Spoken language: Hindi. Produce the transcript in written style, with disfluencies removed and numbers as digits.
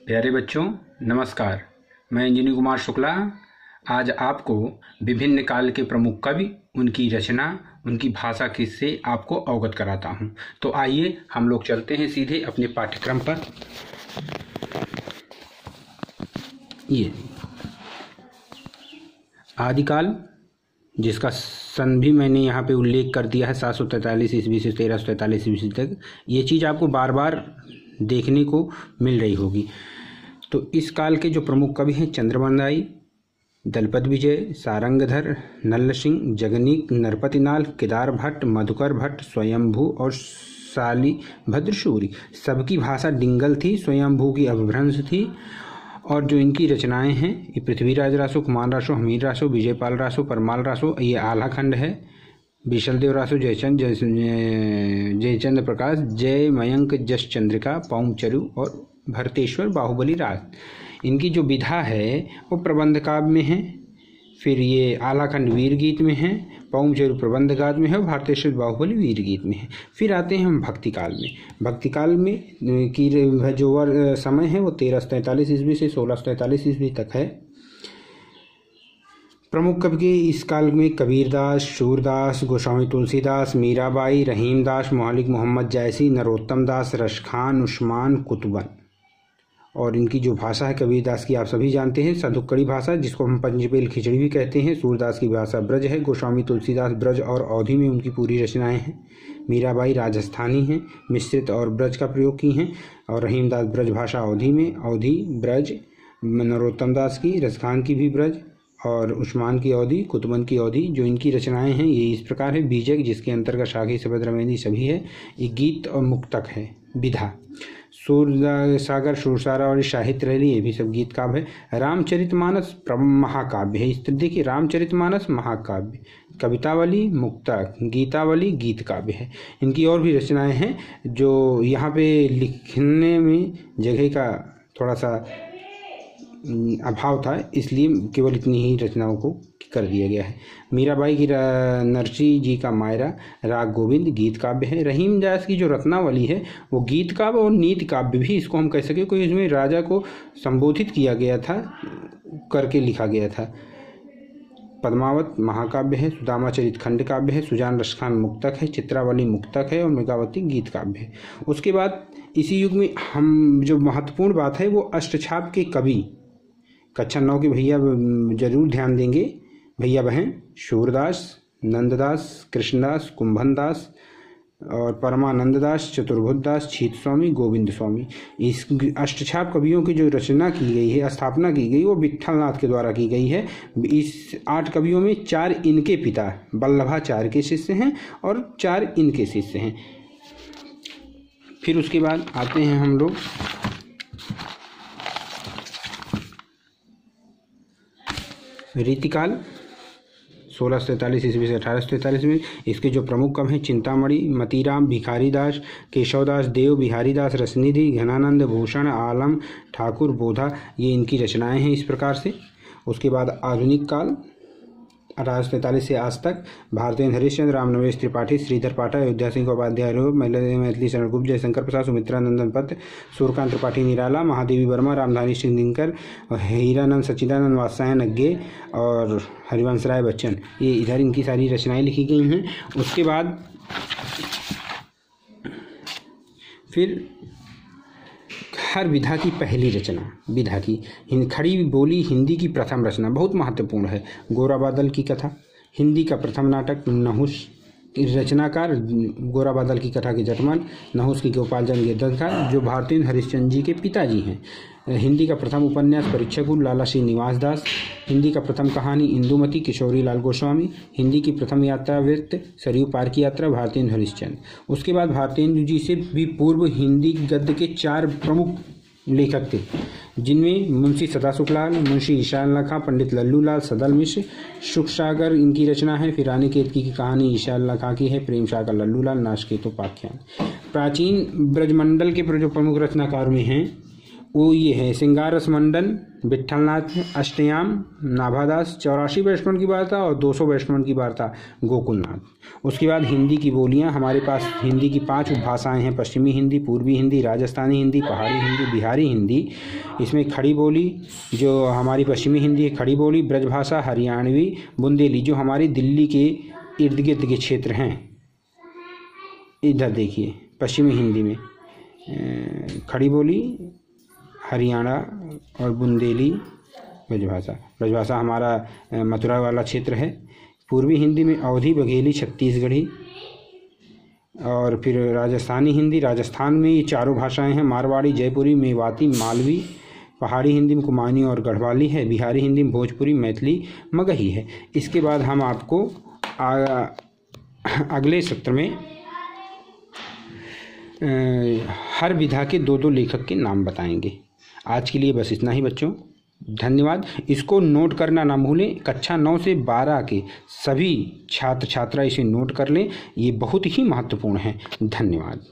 प्यारे बच्चों, नमस्कार। मैं इंजीनियर कुमार शुक्ला आज आपको विभिन्न काल के प्रमुख कवि, उनकी रचना, उनकी भाषा किससे आपको अवगत कराता हूं। तो आइए हम लोग चलते हैं सीधे अपने पाठ्यक्रम पर। ये आदिकाल, जिसका सन भी मैंने यहाँ पे उल्लेख कर दिया है 743 ईस्वी से 1343 ईस्वी तक। ये चीज़ आपको बार बार देखने को मिल रही होगी। तो इस काल के जो प्रमुख कवि हैं चंद्रमदाई, दलपत विजय, सारंगधर, नल्ल सिंह, जगनीक, नरपतिनाल, केदार भट्ट, मधुकर भट्ट, स्वयंभू और शालिभद्र सूरि। सबकी भाषा डिंगल थी, स्वयंभू की अपभ्रंश थी। और जो इनकी रचनाएं हैं ये पृथ्वीराज रासो, कुमार रासो, हमीर रासो, विजयपाल रासो, परमाल रासो, ये आला खंड है। विशलदेव रासो, जयचंद्र प्रकाश, जय मयंक, जस चंद्रिका, पौमचरु और भरतेश्वर बाहुबली राज। इनकी जो विधा है वो प्रबंध काव्य में है। फिर ये आलाखंड वीर गीत में है, पौमचरु प्रबंध काव्य में है और भारतेश्वर बाहुबली वीर गीत में है। फिर आते हैं हम भक्ति काल में। भक्ति काल में की जो समय है वो 1343 ईस्वी से 1643 ईस्वी तक है। प्रमुख कवि के इस काल में कबीरदास, सूरदास, गोस्वामी तुलसीदास, मीराबाई, रहीमदास, मौलिक मोहम्मद जैसी, नरोत्तम दास, रशखान, उस्मान, कुतुबन। और इनकी जो भाषा है कबीरदास की आप सभी जानते हैं, सदुक्कड़ी भाषा, जिसको हम पंचपेल खिचड़ी भी कहते हैं। सूरदास की भाषा ब्रज है। गोस्वामी तुलसीदास ब्रज और अवधी में उनकी पूरी रचनाएं हैं। मीराबाई राजस्थानी हैं, मिश्रित और ब्रज का प्रयोग की हैं। और रहीमदास ब्रज भाषा अवधी में, अवधी ब्रज। नरोत्तम दास की, रशखान की भी ब्रज और उस्मान की अवधी, कुतुबन की अवधी। जो इनकी रचनाएं हैं ये इस प्रकार है। बीजक, जिसके अंतर्गत शाखी, शबद, रमेंदी सभी है। ये गीत और मुक्तक है। विधा सूरसागर, सुरसारा और साहित्य रैली, ये भी सब गीत काव्य है। रामचरितमानस महाकाव्य है। इस तरह देखिए, रामचरितमानस महाकाव्य, कवितावली मुक्तक, गीतावली गीत काव्य है। इनकी और भी रचनाएं हैं जो यहाँ पे लिखने में जगह का थोड़ा सा अभाव था, इसलिए केवल इतनी ही रचनाओं को कर दिया गया है। मीराबाई की नरसी जी का मायरा, राग गोविंद गीत काव्य है। रहीमदास की जो रत्नावली है वो गीत काव्य और नीति काव्य भी इसको हम कह सके, कोई इसमें राजा को संबोधित किया गया था करके लिखा गया था। पद्मावत महाकाव्य है। सुदामा चरित खंड काव्य है। सुजान रशखान मुक्तक है। चित्रावली मुक्तक है और मेघावती गीत काव्य है। उसके बाद इसी युग में हम जो महत्वपूर्ण बात है वो अष्टछाप के कवि, कक्षा 9 के भैया जरूर ध्यान देंगे, भैया बहन, सूरदास, नंददास, कृष्णदास, कुंभनदास और परमानंददास, चतुर्भुजदास, छीत स्वामी, गोविंद स्वामी। इस अष्टछाप कवियों की जो रचना की गई है, स्थापना की गई, वो विट्ठलनाथ के द्वारा की गई है। इस 8 कवियों में 4 इनके पिता वल्लभाचार्य के शिष्य हैं और 4 इनके शिष्य हैं। फिर उसके बाद आते हैं हम लोग रीतिकाल 1643 ईस्वी से 1843 में। इसके जो प्रमुख कवि हैं चिंतामणि, मतीराम, भिखारीदास, केशवदास, देव बिहारीदास, रसनिधि, घनानंद, भूषण, आलम, ठाकुर, बोधा, ये इनकी रचनाएं हैं इस प्रकार से। उसके बाद आधुनिक काल 1843 से आज तक। भारतेंद्र हरिश्चंद्र, रामनवेश त्रिपाठी, श्रीधर पाठक, अयोध्या सिंह उपाध्याय, मैथिली शरण गुप्त, जयशंकर प्रसाद, सुमित्रा नंदन पत्र, सूर्यकांत त्रिपाठी निराला, महादेवी वर्मा, रामधानी सिंह दिनकर, हीरानंद सच्चिदानंद, वात्स्यायन अज्ञे और हरिवंश राय बच्चन, ये इधर इनकी सारी रचनाएं लिखी गई हैं। उसके बाद फिर हर विधा की पहली रचना, विधा की खड़ी बोली हिंदी की प्रथम रचना बहुत महत्वपूर्ण है। गोरा बादल की कथा, हिंदी का प्रथम नाटक नहुस। रचनाकार गोरा बादल की कथा के जटमन, नहुस की गोपाल चंद गिरधर, जो भारतेंद्र हरिश्चंद्र जी के पिताजी हैं। हिंदी का प्रथम उपन्यास परीक्षाकुल, लाला श्री निवास दास। हिंदी का प्रथम कहानी इंदुमती, किशोरी लाल गोस्वामी। हिंदी की प्रथम यात्रा वृत्त सरयू पार की यात्रा, भारतेंद्र हरिश्चंद्र। उसके बाद भारतेंद्र जी से भी पूर्व हिंदी गद्य के 4 प्रमुख लेखक थे, जिनमें मुंशी सदासुखलाल, मुंशी ईशान लखा, पंडित लल्लूलाल सदल मिश्र। सुख सागर इनकी रचना है। फिर रानी केतकी की कहानी ईशान लखा की है। प्रेम सागर लल्लूलाल, नाशकेतो पाख्यान। प्राचीन ब्रजमंडल के जो प्रमुख रचनाकार में हैं वो ये है सिंगारस मंडन, विट्ठलनाथ, अष्टयाम, नाभादास, 84 वैष्णव की वार्ता और 200 वैष्णव की वार्ता गोकुलनाथ। उसके बाद हिंदी की बोलियां हमारे पास हिंदी की 5 उपभाषाएं हैं। पश्चिमी हिंदी, पूर्वी हिंदी, राजस्थानी हिंदी, पहाड़ी हिंदी, बिहारी हिंदी। इसमें खड़ी बोली जो हमारी पश्चिमी हिंदी है, खड़ी बोली, ब्रजभाषा, हरियाणवी, बुंदेली जो हमारी दिल्ली के इर्द गिर्द के क्षेत्र हैं। इधर देखिए पश्चिमी हिंदी में खड़ी बोली, हरियाणा और बुंदेली ब्रजभाषा। ब्रजभाषा हमारा मथुरा वाला क्षेत्र है। पूर्वी हिंदी में अवधी, बघेली, छत्तीसगढ़ी। और फिर राजस्थानी हिंदी, राजस्थान में ये 4 भाषाएं हैं, मारवाड़ी, जयपुरी, मेवाती, मालवी। पहाड़ी हिंदी में कुमाऊनी और गढ़वाली है। बिहारी हिंदी में भोजपुरी, मैथिली, मगही है। इसके बाद हम आपको अगले सत्र में हर विधा के 2-2 लेखक के नाम बताएंगे। आज के लिए बस इतना ही बच्चों, धन्यवाद। इसको नोट करना ना भूलें, कक्षा 9 से 12 के सभी छात्र छात्रा इसे नोट कर लें, ये बहुत ही महत्वपूर्ण है। धन्यवाद।